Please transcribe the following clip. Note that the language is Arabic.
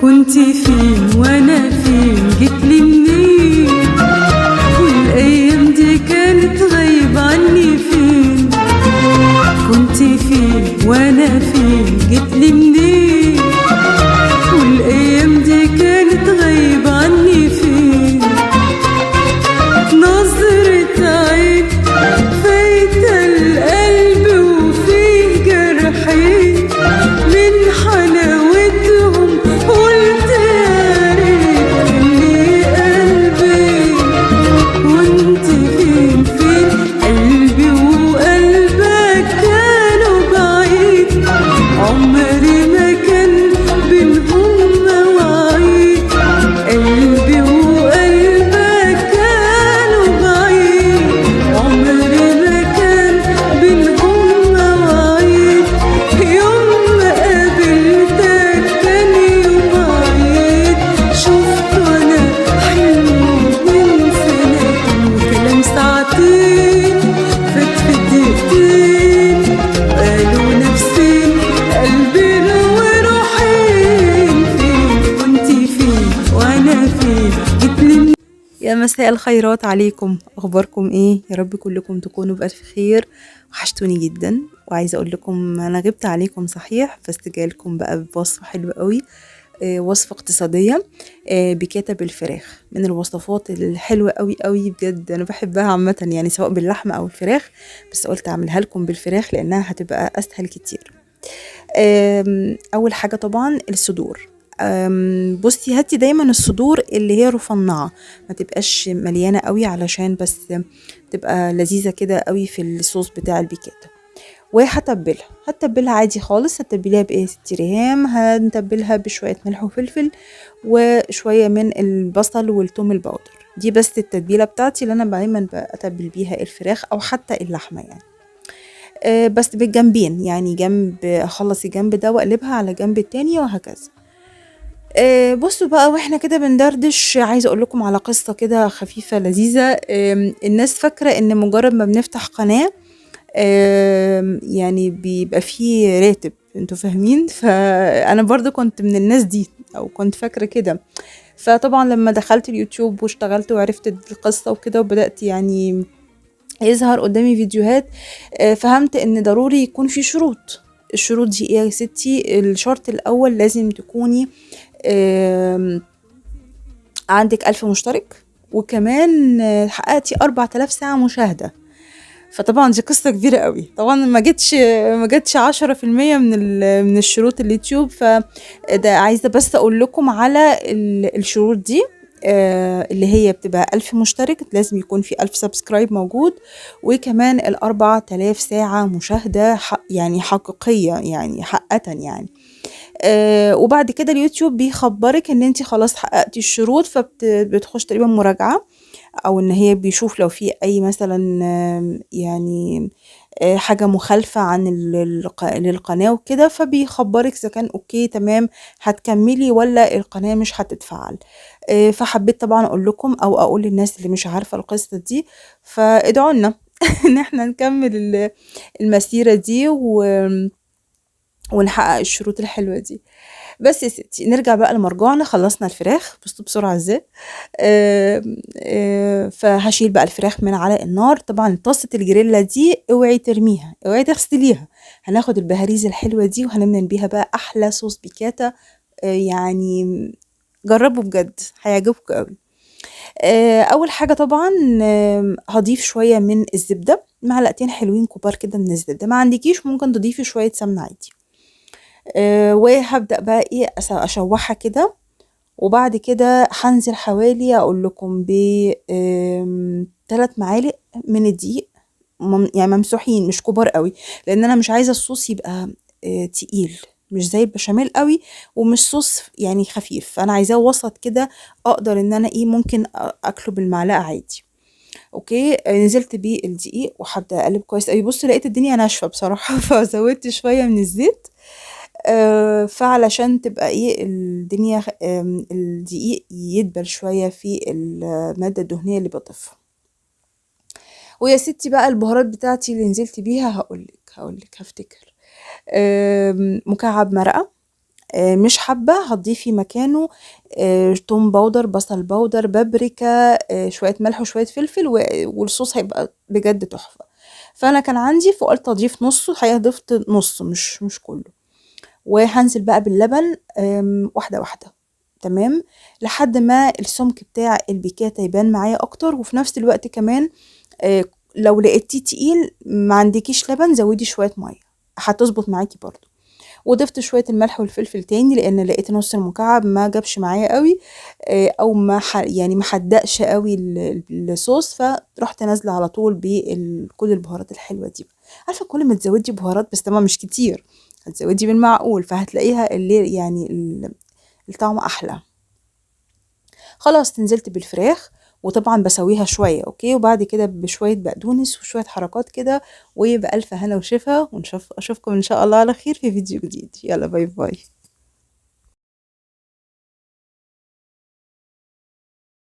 كنتي فين وانا فين، جيتلي منين؟ والايام دي كانت غايبة عني فين؟ كنتي فين وانا فين، جيتلي منين؟ والايام دي كانت غايبة عني فين؟ نظرة عين فايتة القلب وفيه جرحين، من حلاوتهم قلت يا ريت خلي قلبي. وانت فين فين، قلبي وقلبك كانوا بعيد، عمري ما كان بينهم مواعيد. قلبي وقلبك كانوا بعيد، عمري ما كان بينهم مواعيد. يوم ما قابلتك كان يوم عيد، شفت وانا حلو من سنة، وكلام ساعتين فات في دقيقتين، قالوا نفسين قلبين وروحين. فين كنتي فين وانا فين، جيتلي. يا مساء الخيرات عليكم، اخباركم ايه؟ يا رب كلكم تكونوا بألف خير. وحشتوني جدا، وعايزه اقول لكم انا غبت عليكم صحيح، بس جايلكم بقى بوصفه حلوه قوي. وصفه اقتصاديه بكتب الفراخ، من الوصفات الحلوه قوي قوي بجد، انا بحبها عامه يعني، سواء باللحمه او الفراخ، بس قلت اعملها لكم بالفراخ لانها هتبقى اسهل كتير. اول حاجه طبعا الصدور. بصي، هاتي دايما الصدور اللي هي رفنعه، ما تبقاش مليانه قوي، علشان بس تبقى لذيذه كده قوي في الصوص بتاع البيكاتا. هتبلها عادي خالص. هتبليها بايه يا ستي ريهام؟ هنتبلها بشويه ملح وفلفل وشويه من البصل والثوم البودر. دي بس التتبيله بتاعتي اللي انا دايما بتبل بيها الفراخ او حتى اللحمه يعني. بس بالجنبين يعني، جنب اخلص الجنب ده واقلبها على جنب التاني وهكذا. بصوا بقى، واحنا كده بندردش، عايزه اقول لكم على قصه كده خفيفه لذيذه. الناس فاكره ان مجرد ما بنفتح قناه يعني بيبقى فيه راتب، انتوا فاهمين؟ فانا برضو كنت من الناس دي، او كنت فاكره كده. فطبعا لما دخلت اليوتيوب واشتغلت وعرفت القصه وكده، وبدات يعني يظهر قدامي فيديوهات، فهمت ان ضروري يكون في شروط. الشروط دي ايه يا ستي؟ الشرط الاول لازم تكوني عندك 1000 مشترك، وكمان حققتي 4000 ساعة مشاهدة. فطبعا دي قصة كبيرة قوي، طبعا ما جتش 10% من الشروط اليوتيوب. فده عايزة بس اقول لكم على الشروط دي. اللي هي بتبقى 1000 مشترك، لازم يكون في 1000 سبسكرايب موجود، وكمان 4000 ساعة مشاهدة يعني حقيقية، يعني حقا يعني. وبعد كده اليوتيوب بيخبرك ان انت خلاص حققتي الشروط، فبتخش تقريبا مراجعة، او ان هي بيشوف لو في اي مثلا يعني حاجة مخالفة عن للقناة وكده، فبيخبرك اذا كان اوكي تمام هتكملي ولا القناة مش هتتفعل. فحبيت طبعا اقول لكم، او اقول للناس اللي مش عارفة القصة دي، فادعوا لنا ان احنا نكمل المسيرة دي ونحقق الشروط الحلوة دي. بس يا ستي، نرجع بقى لمرجوعنا. خلصنا الفراخ، بصوا بسرعة ازاي. فهشيل بقى الفراخ من على النار. طبعا طاسة الجريلا دي اوعي ترميها، اوعي تغسليها. هناخد البهاريز الحلوة دي وهنعمل بيها بقى احلى صوص بيكاتا. يعني جربوا بجد، هيعجبكم قوي. اول حاجة طبعا هضيف شوية من الزبدة، معلقتين حلوين كبار كده من الزبدة. ما عندكيش ممكن تضيفي شوية سمنة عادي. وهبدأ بقى ايه اشوحها كده. وبعد كده هنزل حوالي اقول لكم ب 3 معالق من الدقيق، يعني ممسوحين مش كبار قوي، لان انا مش عايزه الصوص يبقى تقيل، مش زي البشاميل قوي، ومش صوص يعني خفيف. انا عايزاه وسط كده، اقدر ان انا ايه ممكن اكله بالمعلقه عادي. اوكي. نزلت بيه الدقيق وهبدا اقلب كويس قوي. بص، لقيت الدنيا ناشفه بصراحه فزودت شويه من الزيت. فعلشان تبقى ايه الدنيا، الدقيق يدبل شوية في المادة الدهنية اللي بضيفها. ويا ستي بقى البهارات بتاعتي اللي نزلت بيها، هقولك هفتكر. مكعب مرقة، مش حابة هتضيفي مكانه توم باودر، بصل باودر، بابريكا، شوية ملح وشوية فلفل، والصوص هيبقى بجد تحفة. فانا كان عندي فقلت اضيف نصه، الحقيقة ضفت نصه مش كله. وهنزل بقى باللبن واحدة واحدة، تمام، لحد ما السمك بتاع البيكاتا يبان معايا اكتر. وفي نفس الوقت كمان لو لقيتيه تقيل ما عندكيش لبن زودي شوية مية هتظبط معاكي برضو. وضفت شوية الملح والفلفل تاني لان لقيت نص المكعب ما جابش معايا قوي، او ما يعني ما حدقش قوي الصوص، فرحت نازله على طول بكل البهارات الحلوه دي. عارفه كل ما تزودي بهارات بس طبعا مش كتير، هتزودي بالمعقول فهتلاقيها اللي يعني الطعم احلى. خلاص نزلت بالفراخ، وطبعا بسويها شويه اوكي، وبعد كده بشويه بقدونس وشويه حركات كده، وبألف هنا وشفا. اشوفكم ان شاء الله على خير في فيديو جديد. يلا باي باي.